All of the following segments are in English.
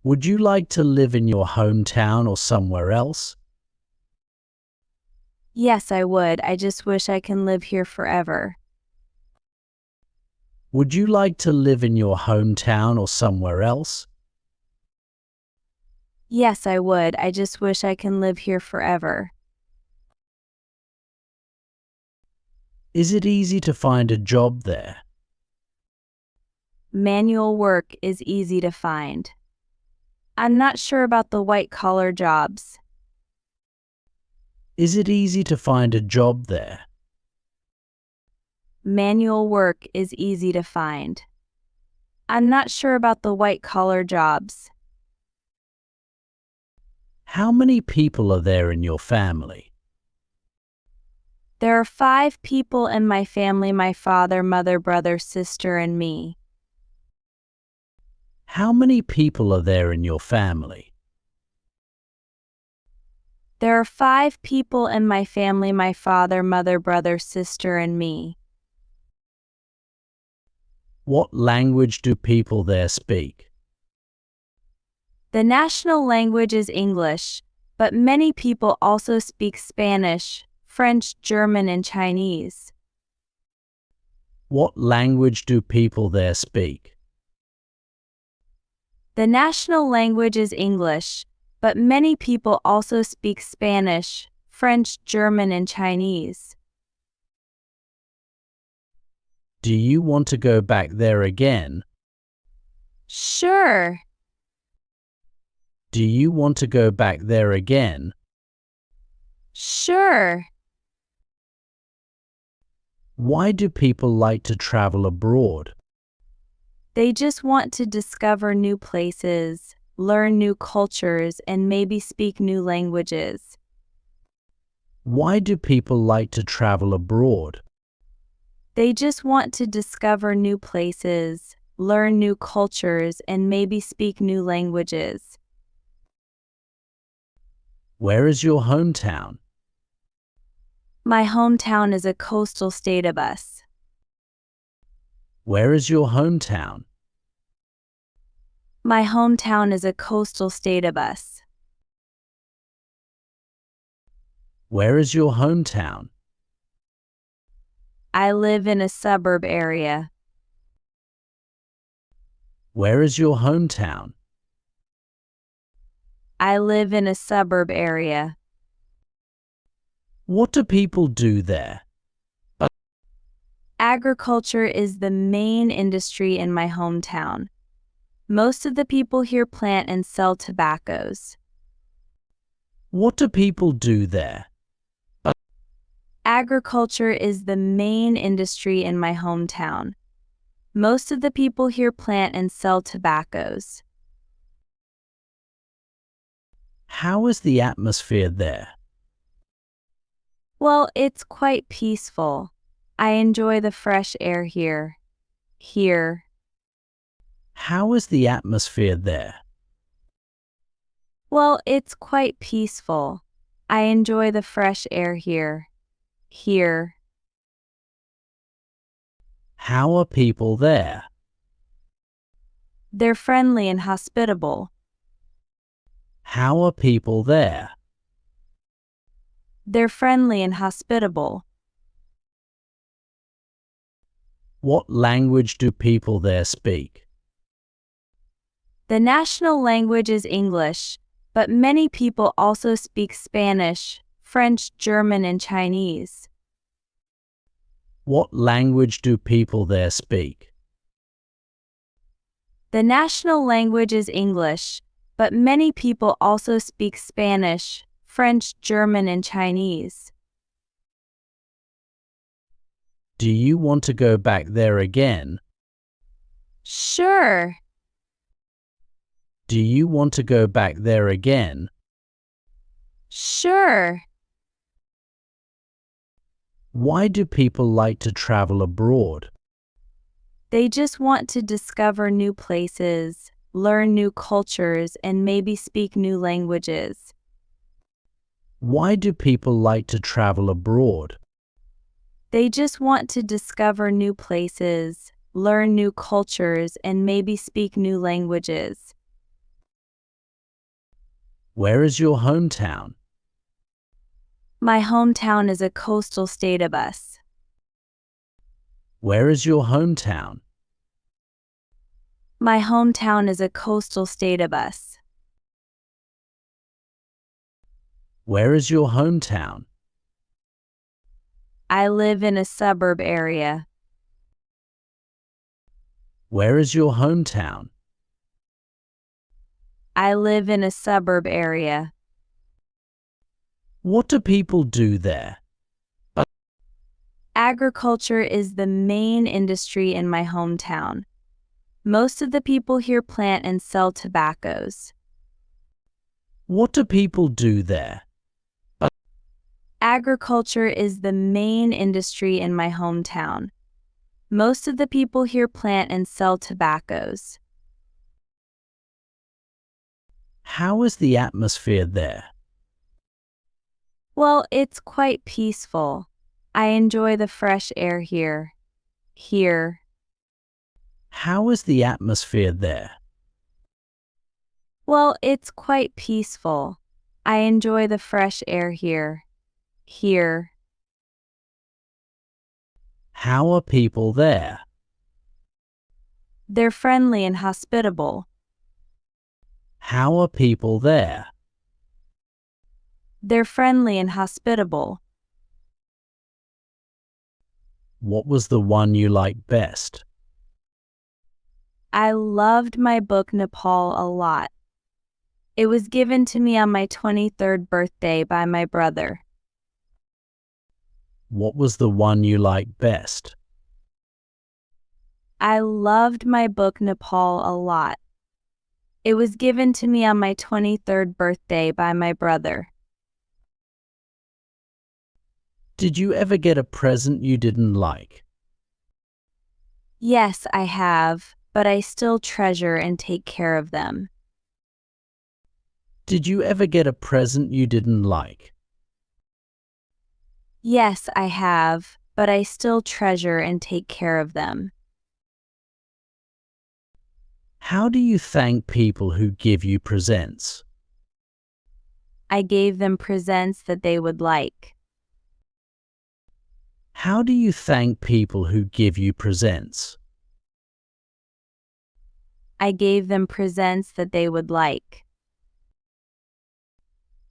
Would you like to live in your hometown or somewhere else? Yes, I would. I just wish I can live here forever. Would you like to live in your hometown or somewhere else? Yes, I would. I just wish I can live here forever. Is it easy to find a job there? Manual work is easy to find. I'm not sure about the white-collar jobs. Is it easy to find a job there? Manual work is easy to find. I'm not sure about the white-collar jobs. How many people are there in your family? There are 5 people in my family: my father, mother, brother, sister, and me. How many people are there in your family? There are 5 people in my family: my father, mother, brother, sister, and me. What language do people there speak? The national language is English, but many people also speak Spanish, French, German, and Chinese. What language do people there speak? The national language is English, but many people also speak Spanish, French, German, and Chinese. Do you want to go back there again? Sure. Do you want to go back there again? Sure. Why do people like to travel abroad? They just want to discover new places, learn new cultures, and maybe speak new languages. Why do people like to travel abroad? They just want to discover new places, learn new cultures, and maybe speak new languages. Where is your hometown? My hometown is a coastal state of us. Where is your hometown? My hometown is a coastal state of us. Where is your hometown? I live in a suburb area. Where is your hometown? I live in a suburb area. What do people do there? Agriculture is the main industry in my hometown. Most of the people here plant and sell tobaccos. What do people do there? Agriculture is the main industry in my hometown. Most of the people here plant and sell tobaccos. How is the atmosphere there? Well, it's quite peaceful. I enjoy the fresh air here. Here. How is the atmosphere there? Well, it's quite peaceful. I enjoy the fresh air here. Here. How are people there? They're friendly and hospitable. How are people there? They're friendly and hospitable. What language do people there speak? The national language is English, but many people also speak Spanish, French, German, and Chinese. What language do people there speak? The national language is English, but many people also speak Spanish, French, German, and Chinese. Do you want to go back there again? Sure. Do you want to go back there again? Sure. Why do people like to travel abroad? They just want to discover new places, learn new cultures, and maybe speak new languages. Why do people like to travel abroad? They just want to discover new places, learn new cultures, and maybe speak new languages. Where is your hometown? My hometown is a coastal state of us. Where is your hometown? My hometown is a coastal state of us. Where is your hometown? I live in a suburb area. Where is your hometown? I live in a suburb area. What do people do there? Agriculture is the main industry in my hometown. Most of the people here plant and sell tobaccos. What do people do there? Agriculture is the main industry in my hometown. Most of the people here plant and sell tobaccos. How is the atmosphere there? Well, it's quite peaceful. I enjoy the fresh air here. Here. How is the atmosphere there? Well, it's quite peaceful. I enjoy the fresh air here. Here. How are people there? They're friendly and hospitable. How are people there? They're friendly and hospitable. What was the one you liked best? I loved my book Nepal a lot. It was given to me on my 23rd birthday by my brother. What was the one you liked best? I loved my book Nepal a lot. It was given to me on my 23rd birthday by my brother. Did you ever get a present you didn't like? Yes, I have, but I still treasure and take care of them. Did you ever get a present you didn't like? Yes, I have, but I still treasure and take care of them. How do you thank people who give you presents? I gave them presents that they would like. How do you thank people who give you presents? I gave them presents that they would like.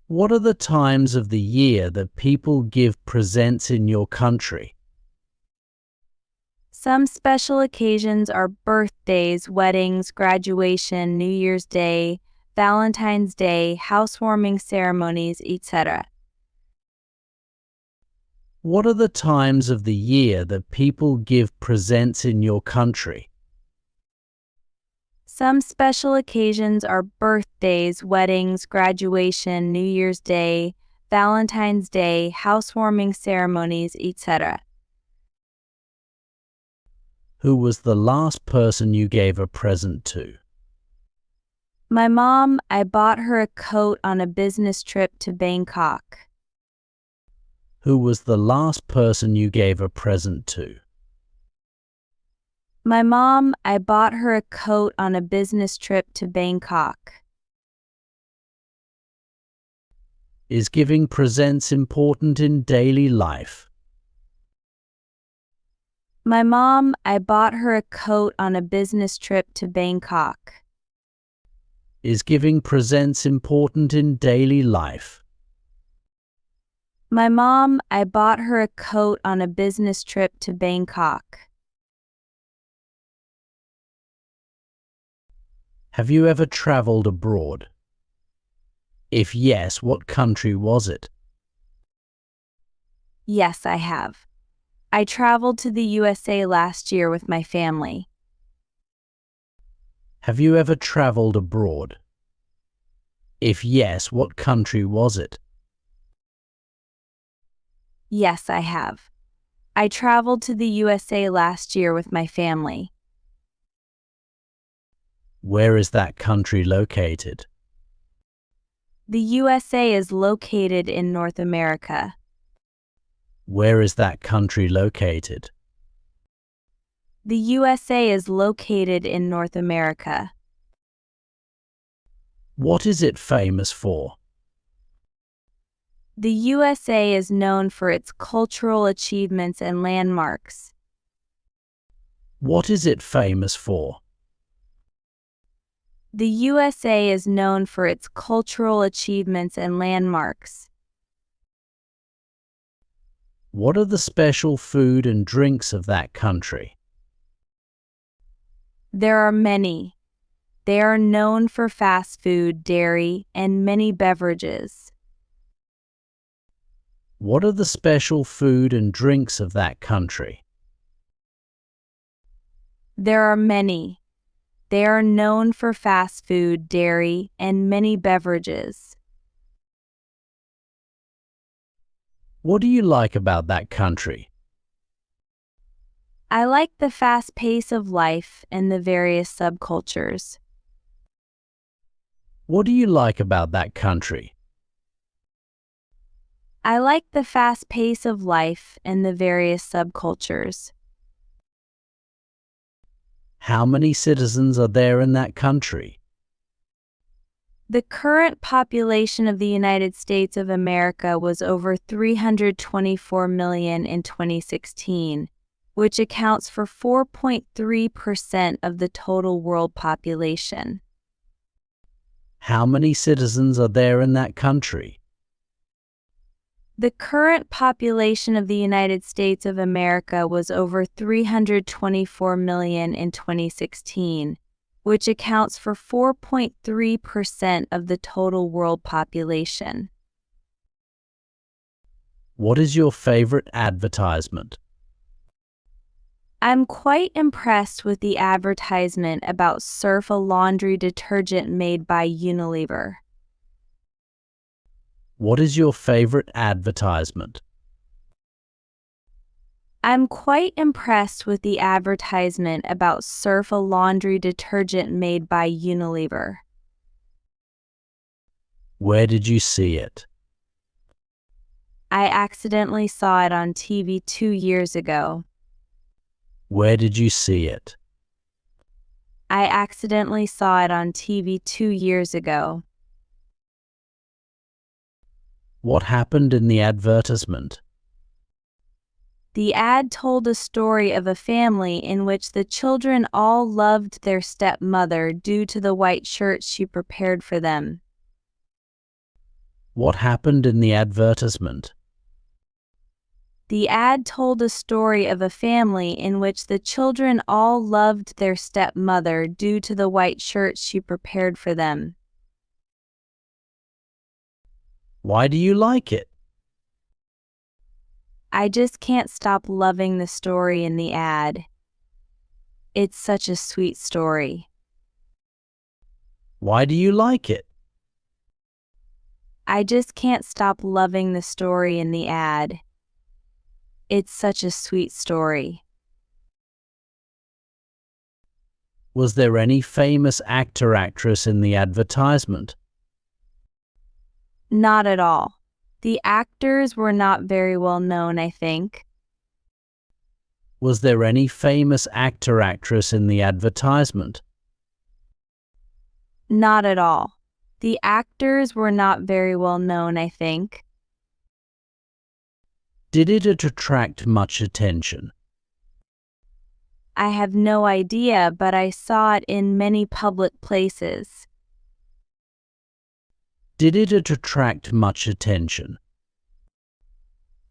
What are the times of the year that people give presents in your country? Some special occasions are birthdays, weddings, graduation, New Year's Day, Valentine's Day, housewarming ceremonies, etc. What are the times of the year that people give presents in your country? Some special occasions are birthdays, weddings, graduation, New Year's Day, Valentine's Day, housewarming ceremonies, etc. Who was the last person you gave a present to? My mom. I bought her a coat on a business trip to Bangkok. Who was the last person you gave a present to? My mom. I bought her a coat on a business trip to Bangkok. Is giving presents important in daily life? My mom. I bought her a coat on a business trip to Bangkok. Is giving presents important in daily life? My mom. I bought her a coat on a business trip to Bangkok. Have you ever traveled abroad? If yes, what country was it? Yes, I have. I traveled to the USA last year with my family. Have you ever traveled abroad? If yes, what country was it? Yes, I have. I traveled to the USA last year with my family. Where is that country located? The USA is located in North America. Where is that country located? The USA is located in North America. What is it famous for? The USA is known for its cultural achievements and landmarks. What is it famous for? The USA is known for its cultural achievements and landmarks. What are the special food and drinks of that country? There are many. They are known for fast food, dairy, and many beverages. What are the special food and drinks of that country? There are many. They are known for fast food, dairy, and many beverages. What do you like about that country? I like the fast pace of life and the various subcultures. What do you like about that country? I like the fast pace of life and the various subcultures. How many citizens are there in that country? The current population of the United States of America was over 324 million in 2016, which accounts for 4.3% of the total world population. How many citizens are there in that country? The current population of the United States of America was over 324 million in 2016, which accounts for 4.3% of the total world population. What is your favorite advertisement? I'm quite impressed with the advertisement about Surf, a laundry detergent made by Unilever. What is your favorite advertisement? I'm quite impressed with the advertisement about Surf, a laundry detergent made by Unilever. Where did you see it? I accidentally saw it on TV 2 years ago. Where did you see it? I accidentally saw it on TV 2 years ago. What happened in the advertisement? The ad told a story of a family in which the children all loved their stepmother due to the white shirts she prepared for them. What happened in the advertisement? The ad told a story of a family in which the children all loved their stepmother due to the white shirts she prepared for them. Why do you like it? I just can't stop loving the story in the ad. It's such a sweet story. Why do you like it? I just can't stop loving the story in the ad. It's such a sweet story. Was there any famous actor/actress in the advertisement? Not at all. The actors were not very well known, I think. Was there any famous actor/actress in the advertisement? Not at all. The actors were not very well known, I think. Did it attract much attention? I have no idea, but I saw it in many public places. Did it attract much attention?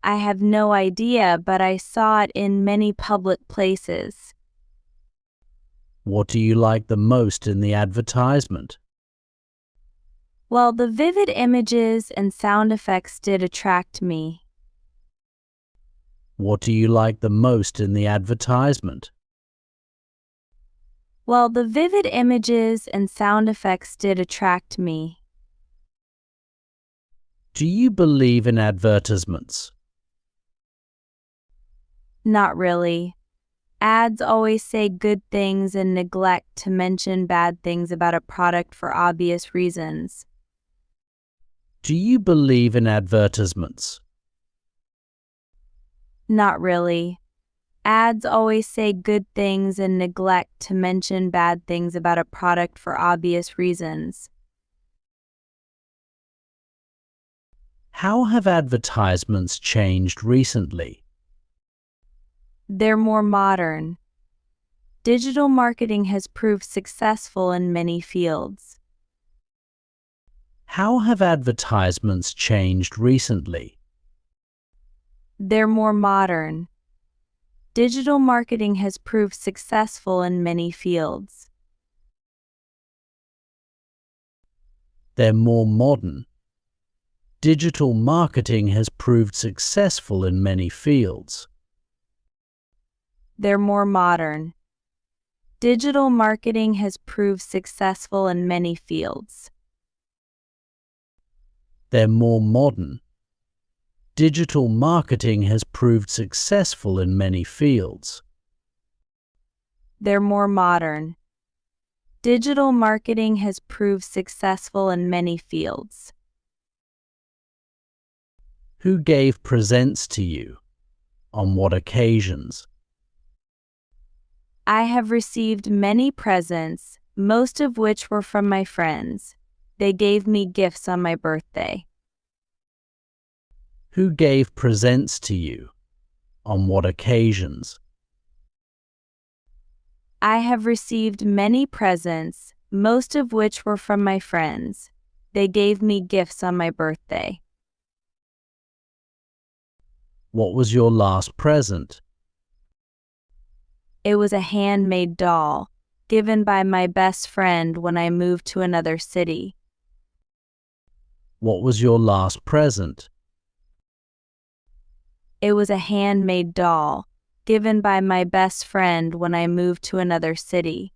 I have no idea, but I saw it in many public places. What do you like the most in the advertisement? Well, the vivid images and sound effects did attract me. What do you like the most in the advertisement? Well, the vivid images and sound effects did attract me. Do you believe in advertisements? Not really. Ads always say good things and neglect to mention bad things about a product for obvious reasons. Do you believe in advertisements? Not really. Ads always say good things and neglect to mention bad things about a product for obvious reasons. How have advertisements changed recently? They're more modern. Digital marketing has proved successful in many fields. How have advertisements changed recently? They're more modern. Digital marketing has proved successful in many fields. They're more modern. Digital marketing has proved successful in many fields. They're more modern. Digital marketing has proved successful in many fields. They're more modern. Digital marketing has proved successful in many fields. They're more modern. Digital marketing has proved successful in many fields. Who gave presents to you? On what occasions? I have received many presents, most of which were from my friends. They gave me gifts on my birthday. Who gave presents to you? On what occasions? I have received many presents, most of which were from my friends. They gave me gifts on my birthday. What was your last present? It was a handmade doll, given by my best friend when I moved to another city. What was your last present? It was a handmade doll, given by my best friend when I moved to another city.